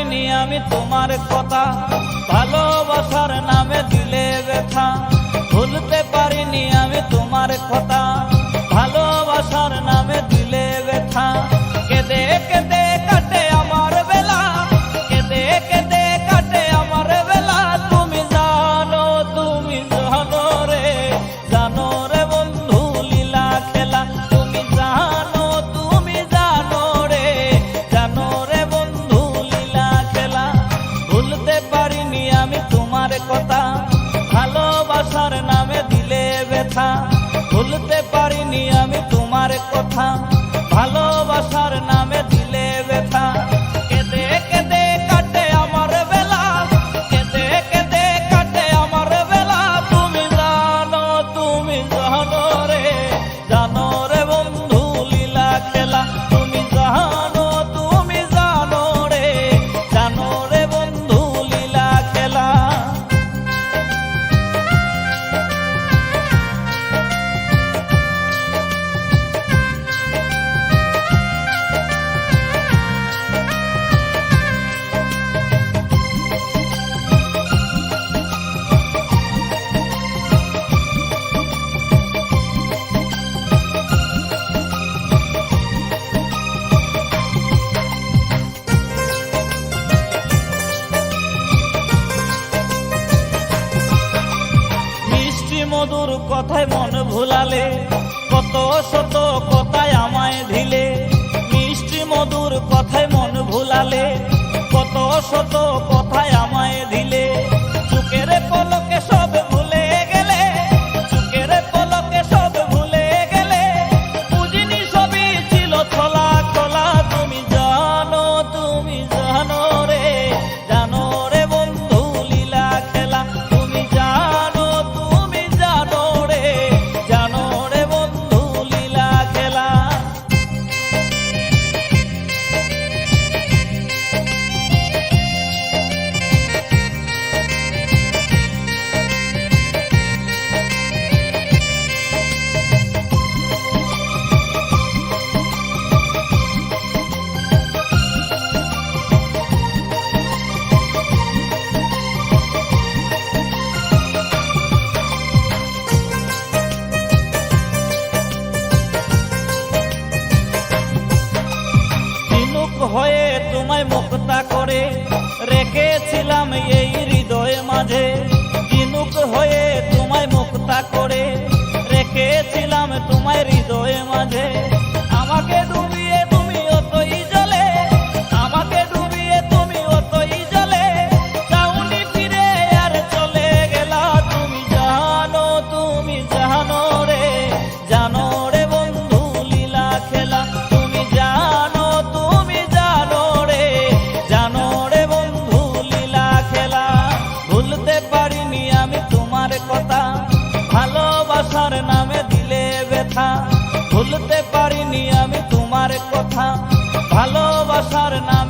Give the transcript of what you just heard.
পারিনি আমি তোমার কথা, ভালোবাসার নামে দিলে ব্যথা। ভুলতে পারিনি আমি তোমার কথা, ভালোবাসার নামে দিলে ব্যথা। কেঁদে কেঁদে কাটে আমার বেলা, কেঁদে কেঁদে কাটে আমার বেলা। তুমি জানো রে, জানো রে বন্ধু লীলা খেলা। তুমি জানো রে, জানো রে বন্ধু লীলা খেলা। ভুলতে পারিনি আমি তোমার কথা, ভালোবাসার নামে দিলে ব্যথা। ভুলতে পারিনি আমি তোমার কথা, ভালোবাসার নামে দিলে ব্যথা। কেঁদে কেঁদে কাটে আমার বেলা, কেঁদে কেঁদে কাটে আমার বেলা। তুমি জানো রে, জানো রে বন্ধু লীলা খেলা। তুমি জানো রে, জানো রে বন্ধু লীলা খেলা। মধুর কথায় মন ভুলালে, কত শত কথায় আমায় দিলে। মিষ্টি মধুর কথায় মন ভুলালে, কত শত কথায় আমায় দিলে। চোখের পলকে সব ভুলে গেলে, চোখের পলকে সব ভুলে গেলে। বুঝিনি সবই ছিল খোলা খোলা। তুমি জানো রে, জানো রে বন্ধু লীলা খেলা। তুমি জানো রে, জানো রে বন্ধু লীলা খেলা। হয়ে তোমায় মুক্তা করে রেখেছিলাম এই হৃদয় মাঝে। ঝিনুক হয়ে তোমায় মুক্তা করে রেখেছিলাম তোমায় হৃদয় মাঝে। আমাকে ডুবিয়ে তুমি অতই জলে, আমাকে ডুবিয়ে তুমি অতই জলে। চাউনি ফিরে আর চলে গেলা। তুমি জানো রে, জানো রে বন্ধু লীলা খেলা। তুমি জানো রে, জানো রে বন্ধু লীলা খেলা। ভুলতে পারিনি আমি তোমার কথা, ভালোবাসার নামে দিলে ব্যথা। ভুলতে পারিনি আমি তোমার কথা, ভালোবাসার নামে